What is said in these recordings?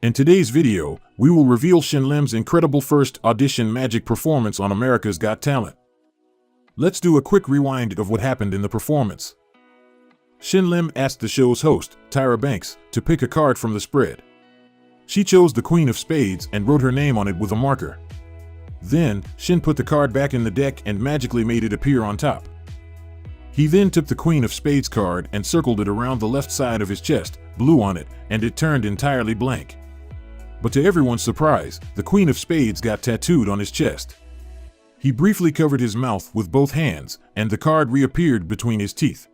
In today's video, we will reveal Shin Lim's incredible first audition magic performance on America's Got Talent. Let's do a quick rewind of what happened in the performance. Shin Lim asked the show's host, Tyra Banks, to pick a card from the spread. She chose the Queen of Spades and wrote her name on it with a marker. Then, Shin put the card back in the deck and magically made it appear on top. He then took the Queen of Spades card and circled it around the left side of his chest, blew on it, and it turned entirely blank. But to everyone's surprise, the Queen of Spades got tattooed on his chest. He briefly covered his mouth with both hands, and the card reappeared between his teeth.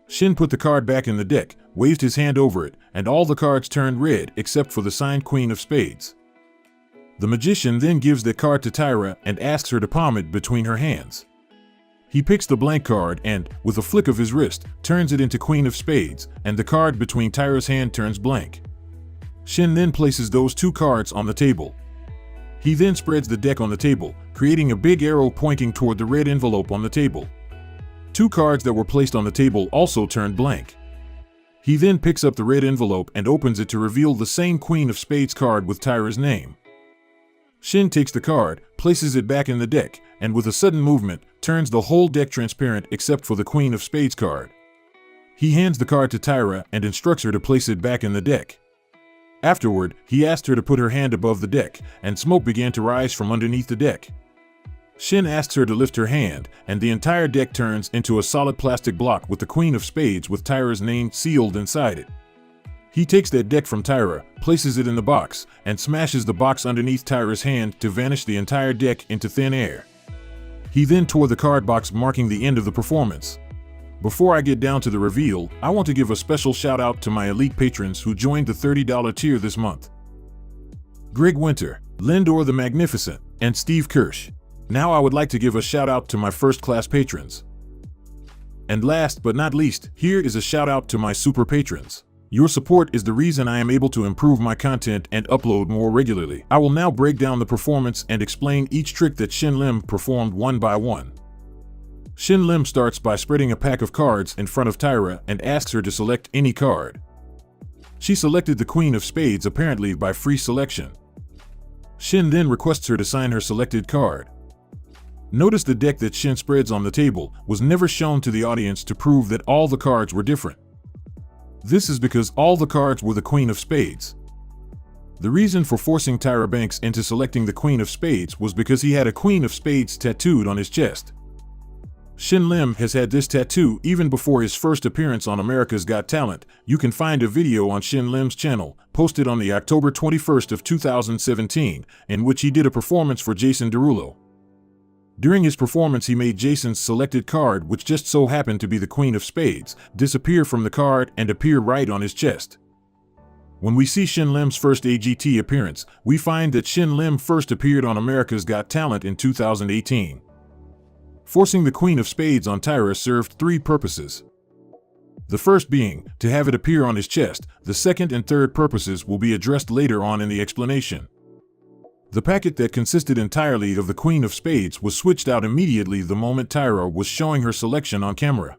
Shin put the card back in the deck, waved his hand over it, and all the cards turned red except for the signed Queen of Spades. The magician then gives the card to Tyra and asks her to palm it between her hands. He picks the blank card and, with a flick of his wrist, turns it into Queen of Spades, and the card between Tyra's hand turns blank. Shin then places those two cards on the table. He then spreads the deck on the table, creating a big arrow pointing toward the red envelope on the table. Two cards that were placed on the table also turned blank. He then picks up the red envelope and opens it to reveal the same Queen of Spades card with Tyra's name. Shin takes the card, places it back in the deck, and with a sudden movement, turns the whole deck transparent except for the Queen of Spades card. He hands the card to Tyra and instructs her to place it back in the deck. Afterward, he asked her to put her hand above the deck, and smoke began to rise from underneath the deck. Shin asks her to lift her hand, and the entire deck turns into a solid plastic block with the Queen of Spades with Tyra's name sealed inside it. He takes that deck from Tyra, places it in the box, and smashes the box underneath Tyra's hand to vanish the entire deck into thin air. He then tore the card box, marking the end of the performance. Before I get down to the reveal, I want to give a special shout out to my elite patrons who joined the $30 tier this month. Greg Winter, Lindor the Magnificent, and Steve Kirsch. Now I would like to give a shout out to my first class patrons. And last but not least, here is a shout out to my super patrons. Your support is the reason I am able to improve my content and upload more regularly. I will now break down the performance and explain each trick that Shin Lim performed one by one. Shin Lim starts by spreading a pack of cards in front of Tyra and asks her to select any card. She selected the Queen of Spades, apparently by free selection. Shin then requests her to sign her selected card. Notice the deck that Shin spreads on the table was never shown to the audience to prove that all the cards were different. This is because all the cards were the Queen of Spades. The reason for forcing Tyra Banks into selecting the Queen of Spades was because he had a Queen of Spades tattooed on his chest. Shin Lim has had this tattoo even before his first appearance on America's Got Talent. You can find a video on Shin Lim's channel, posted on the October 21st of 2017, in which he did a performance for Jason Derulo. During his performance, he made Jason's selected card, which just so happened to be the Queen of Spades, disappear from the card and appear right on his chest. When we see Shin Lim's first AGT appearance, we find that Shin Lim first appeared on America's Got Talent in 2018. Forcing the Queen of Spades on Tyra served three purposes. The first being to have it appear on his chest. The second and third purposes will be addressed later on in the explanation. The packet that consisted entirely of the Queen of Spades was switched out immediately the moment Tyra was showing her selection on camera.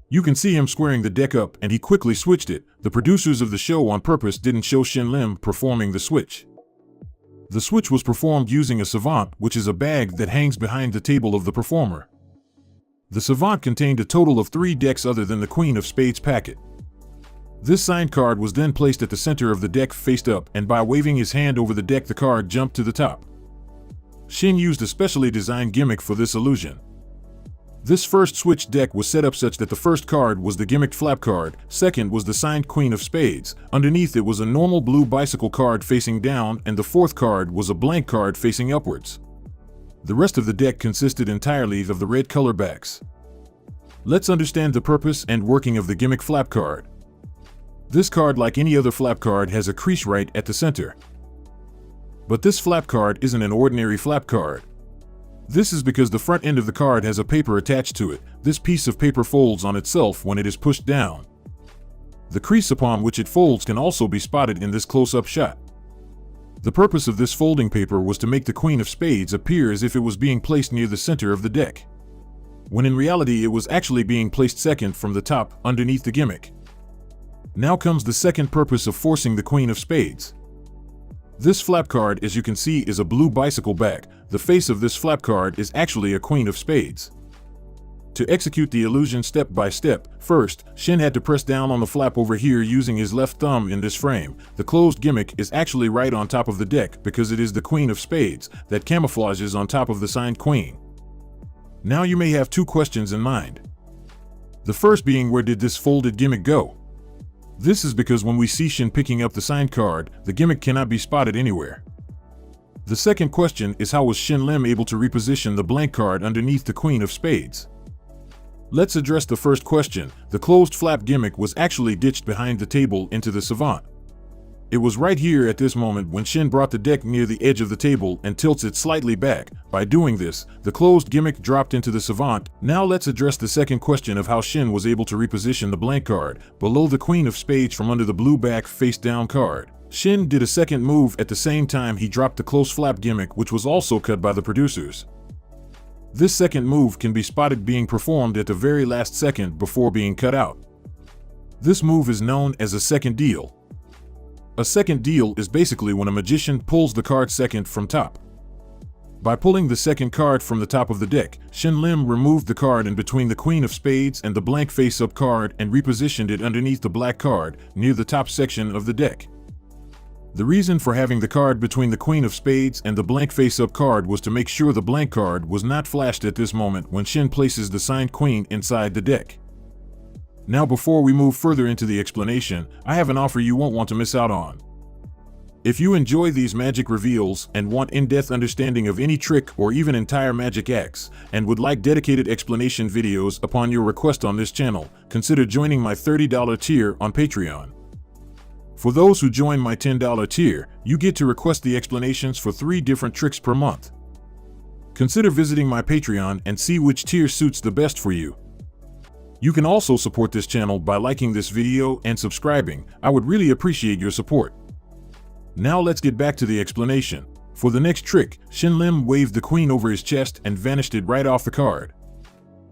You can see him squaring the deck up, and he quickly switched it. The producers of the show on purpose didn't show Shin Lim performing the switch. The switch was performed using a savant, which is a bag that hangs behind the table of the performer. The savant contained a total of 3 decks other than the Queen of Spades packet. This signed card was then placed at the center of the deck faced up, and by waving his hand over the deck, the card jumped to the top. Shin used a specially designed gimmick for this illusion. This first switch deck was set up such that the first card was the gimmicked flap card, second was the signed Queen of Spades, underneath it was a normal blue bicycle card facing down, and the fourth card was a blank card facing upwards. The rest of the deck consisted entirely of the red color backs. Let's understand the purpose and working of the gimmick flap card. This card, like any other flap card, has a crease right at the center. But this flap card isn't an ordinary flap card. This is because the front end of the card has a paper attached to it. This piece of paper folds on itself when it is pushed down. The crease upon which it folds can also be spotted in this close-up shot. The purpose of this folding paper was to make the Queen of Spades appear as if it was being placed near the center of the deck, when in reality it was actually being placed second from the top, underneath the gimmick. Now comes the second purpose of forcing the Queen of Spades. This flap card, as you can see, is a blue bicycle back. The face of this flap card is actually a queen of spades. To execute the illusion step by step, first, Shin had to press down on the flap over here using his left thumb in this frame. The closed gimmick is actually right on top of the deck because it is the queen of spades that camouflages on top of the signed queen. Now you may have two questions in mind. The first being, where did this folded gimmick go? This is because when we see Shin picking up the signed card, the gimmick cannot be spotted anywhere. The second question is, how was Shin Lim able to reposition the blank card underneath the queen of spades? Let's address the first question. The closed flap gimmick was actually ditched behind the table into the savant. It was right here at this moment when Shin brought the deck near the edge of the table and tilts it slightly back. By doing this, the closed gimmick dropped into the savant. Now let's address the second question of how Shin was able to reposition the blank card below the queen of spades from under the blue back face down card. Shin did a second move at the same time he dropped the closed flap gimmick, which was also cut by the producers. This second move can be spotted being performed at the very last second before being cut out. This move is known as a second deal. A second deal is basically when a magician pulls the card second from top. By pulling the second card from the top of the deck, Shin Lim removed the card in between the queen of spades and the blank face-up card and repositioned it underneath the black card near the top section of the deck. The reason for having the card between the queen of spades and the blank face-up card was to make sure the blank card was not flashed at this moment when Shin places the signed queen inside the deck. Now, before we move further into the explanation, I have an offer you won't want to miss out on. If you enjoy these magic reveals and want in-depth understanding of any trick or even entire magic acts, and would like dedicated explanation videos upon your request on this channel, consider joining my $30 tier on Patreon. For those who join my $10 tier, you get to request the explanations for 3 different tricks per month. Consider visiting my Patreon and see which tier suits the best for you. You can also support this channel by liking this video and subscribing. I would really appreciate your support. Now let's get back to the explanation. For the next trick, Shin Lim waved the queen over his chest and vanished it right off the card.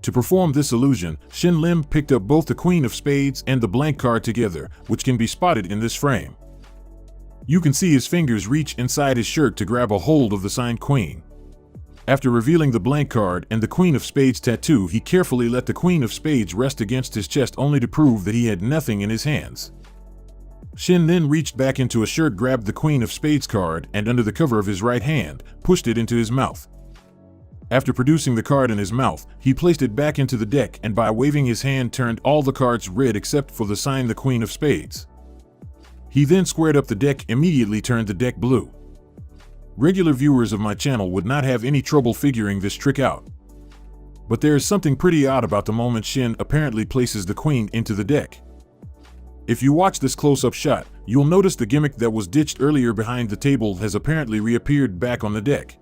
To perform this illusion, Shin Lim picked up both the queen of spades and the blank card together, which can be spotted in this frame. You can see his fingers reach inside his shirt to grab a hold of the signed queen. After revealing the blank card and the queen of spades tattoo, he carefully let the queen of spades rest against his chest only to prove that he had nothing in his hands. Shin then reached back into a shirt, grabbed the queen of spades card, and under the cover of his right hand, pushed it into his mouth. After producing the card in his mouth, he placed it back into the deck and by waving his hand turned all the cards red except for the sign the queen of spades. He then squared up the deck, immediately turned the deck blue. Regular viewers of my channel would not have any trouble figuring this trick out. But there is something pretty odd about the moment Shin apparently places the queen into the deck. If you watch this close-up shot, you'll notice the gimmick that was ditched earlier behind the table has apparently reappeared back on the deck.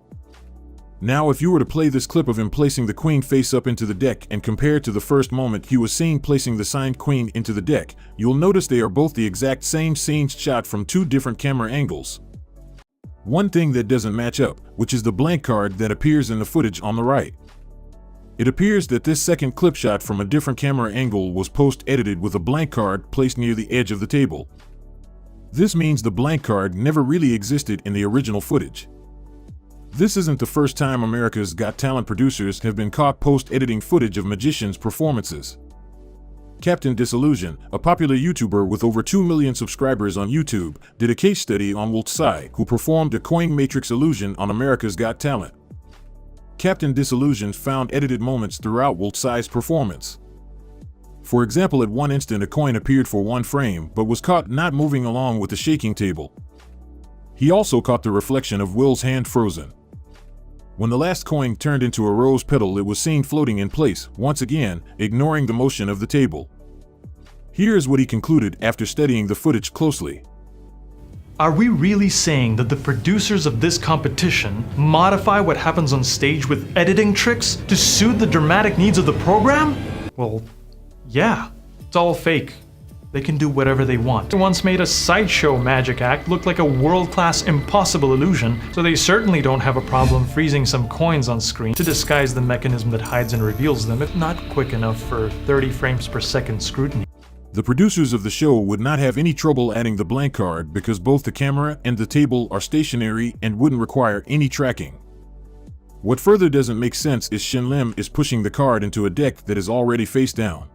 Now, if you were to play this clip of him placing the queen face up into the deck and compare to the first moment he was seen placing the signed queen into the deck, you'll notice they are both the exact same scene shot from 2 different camera angles. One thing that doesn't match up, which is the blank card that appears in the footage on the right. It appears that this second clip shot from a different camera angle was post-edited with a blank card placed near the edge of the table. This means the blank card never really existed in the original footage. This isn't the first time America's Got Talent producers have been caught post-editing footage of magicians' performances. Captain Disillusion, a popular YouTuber with over 2 million subscribers on YouTube, did a case study on Wolt Tsai, who performed a coin matrix illusion on America's Got Talent. Captain Disillusion found edited moments throughout Wolt Tsai's performance. For example, at one instant a coin appeared for 1 frame but was caught not moving along with the shaking table. He also caught the reflection of Will's hand frozen. When the last coin turned into a rose petal, it was seen floating in place, once again, ignoring the motion of the table. Here is what he concluded after studying the footage closely. Are we really saying that the producers of this competition modify what happens on stage with editing tricks to suit the dramatic needs of the program? Well, yeah, it's all fake. They can do whatever they want. They once made a sideshow magic act look like a world-class impossible illusion, so they certainly don't have a problem freezing some coins on screen to disguise the mechanism that hides and reveals them, if not quick enough for 30 frames per second scrutiny. The producers of the show would not have any trouble adding the blank card because both the camera and the table are stationary and wouldn't require any tracking. What further doesn't make sense is Shin Lim is pushing the card into a deck that is already face down.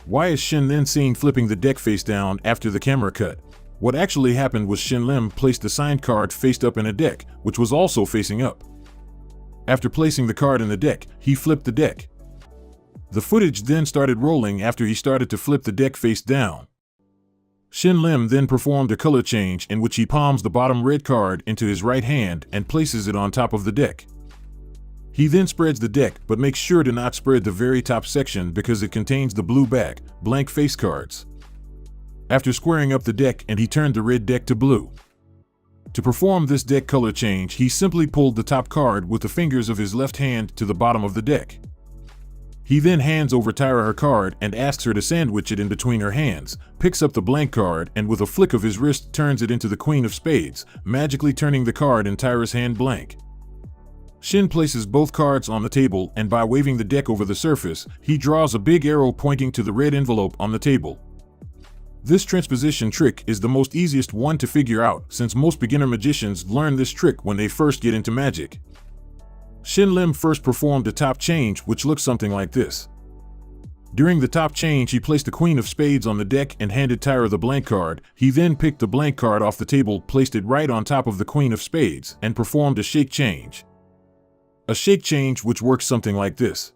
Why is Shin then seen flipping the deck face down after the camera cut? What actually happened was Shin Lim placed the signed card faced up in a deck, which was also facing up. After placing the card in the deck, he flipped the deck. The footage then started rolling after he started to flip the deck face down. Shin Lim then performed a color change in which he palms the bottom red card into his right hand and places it on top of the deck. He then spreads the deck but makes sure to not spread the very top section because it contains the blue back, blank face cards. After squaring up the deck, and he turned the red deck to blue. To perform this deck color change, he simply pulled the top card with the fingers of his left hand to the bottom of the deck. He then hands over Tyra her card and asks her to sandwich it in between her hands, picks up the blank card and with a flick of his wrist turns it into the Queen of Spades, magically turning the card in Tyra's hand blank. Shin places both cards on the table and by waving the deck over the surface, he draws a big arrow pointing to the red envelope on the table. This transposition trick is the most easiest one to figure out since most beginner magicians learn this trick when they first get into magic. Shin Lim first performed a top change which looks something like this. During the top change, he placed the Queen of Spades on the deck and handed Tyra the blank card. He then picked the blank card off the table, placed it right on top of the Queen of Spades, and performed a shake change. A shake change which works something like this.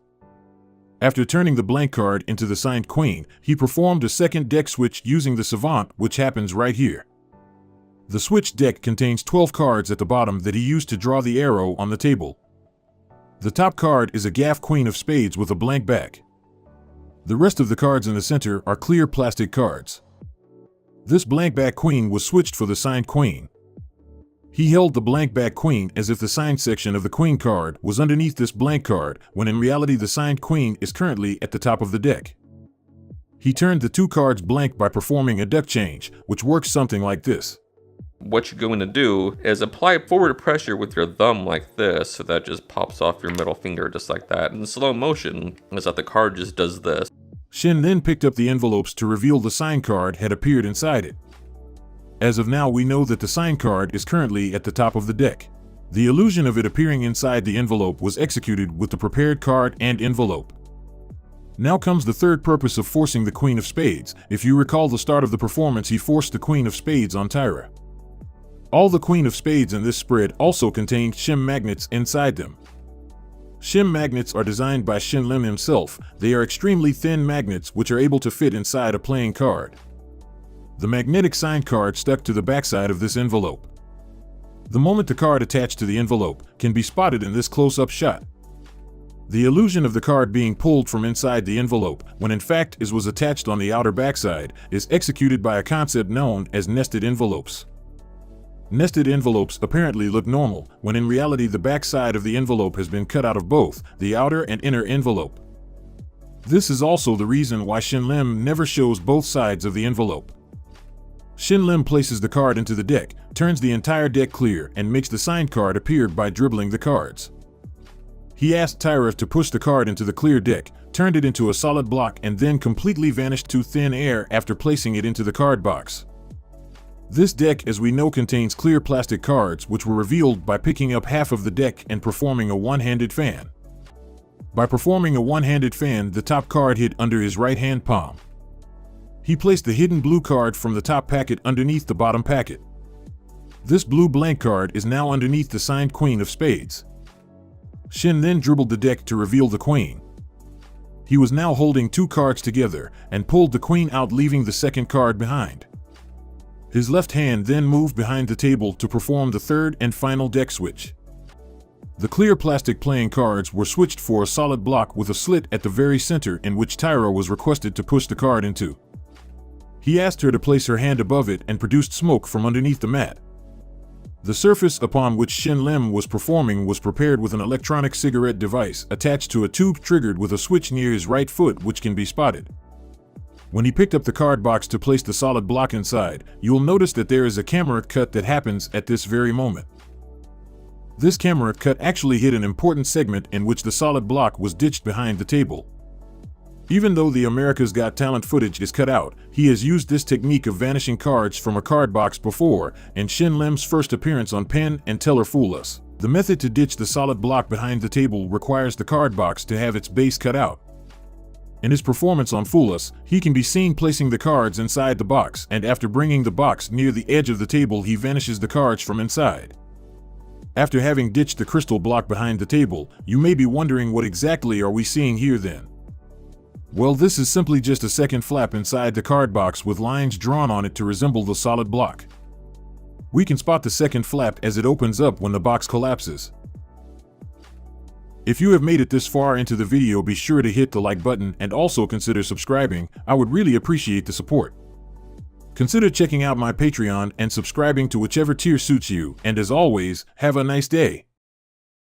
After turning the blank card into the signed queen, he performed a second deck switch using the Savant, which happens right here. The switch deck contains 12 cards at the bottom that he used to draw the arrow on the table. The top card is a gaff Queen of Spades with a blank back. The rest of the cards in the center are clear plastic cards. This blank back queen was switched for the signed queen. He held the blank back queen as if the signed section of the queen card was underneath this blank card, when in reality the signed queen is currently at the top of the deck. He turned the two cards blank by performing a duck change, which works something like this. What you're going to do is apply forward pressure with your thumb like this, so that just pops off your middle finger just like that. In slow motion is that the card just does this. Shin then picked up the envelopes to reveal the signed card had appeared inside it. As of now, we know that the signed card is currently at the top of the deck. The illusion of it appearing inside the envelope was executed with the prepared card and envelope. Now comes the third purpose of forcing the Queen of Spades. If you recall the start of the performance, he forced the Queen of Spades on Tyra. All the Queen of Spades in this spread also contained shim magnets inside them. Shim magnets are designed by Shin Lim himself. They are extremely thin magnets which are able to fit inside a playing card. The magnetic signed card stuck to the backside of this envelope. The moment the card attached to the envelope can be spotted in this close-up shot. The illusion of the card being pulled from inside the envelope, when in fact it was attached on the outer backside, is executed by a concept known as nested envelopes. Nested envelopes apparently look normal, when in reality the backside of the envelope has been cut out of both the outer and inner envelope. This is also the reason why Shin Lim never shows both sides of the envelope. Shin Lim places the card into the deck, turns the entire deck clear, and makes the signed card appear by dribbling the cards. He asked Tyra to push the card into the clear deck, turned it into a solid block, and then completely vanished to thin air after placing it into the card box. This deck, as we know, contains clear plastic cards which were revealed by picking up half of the deck and performing a one-handed fan. By performing a one-handed fan, the top card hid under his right hand palm. He placed the hidden blue card from the top packet underneath the bottom packet. This blue blank card is now underneath the signed Queen of Spades. Shin then dribbled the deck to reveal the queen. He was now holding two cards together and pulled the queen out, leaving the second card behind. His left hand then moved behind the table to perform the third and final deck switch. The clear plastic playing cards were switched for a solid block with a slit at the very center in which Tyra was requested to push the card into. He asked her to place her hand above it and produced smoke from underneath the mat. The surface upon which Shin Lim was performing was prepared with an electronic cigarette device attached to a tube triggered with a switch near his right foot, which can be spotted. When he picked up the card box to place the solid block inside, you will notice that there is a camera cut that happens at this very moment. This camera cut actually hid an important segment in which the solid block was ditched behind the table. Even though the America's Got Talent footage is cut out, he has used this technique of vanishing cards from a card box before, and Shin Lim's first appearance on Penn and Teller Fool Us. The method to ditch the solid block behind the table requires the card box to have its base cut out. In his performance on Fool Us, he can be seen placing the cards inside the box, and after bringing the box near the edge of the table, he vanishes the cards from inside. After having ditched the crystal block behind the table, you may be wondering, what exactly are we seeing here then? Well, this is simply just a second flap inside the card box with lines drawn on it to resemble the solid block. We can spot the second flap as it opens up when the box collapses. If you have made it this far into the video, be sure to hit the like button and also consider subscribing. I would really appreciate the support. Consider checking out my Patreon and subscribing to whichever tier suits you, and as always, have a nice day.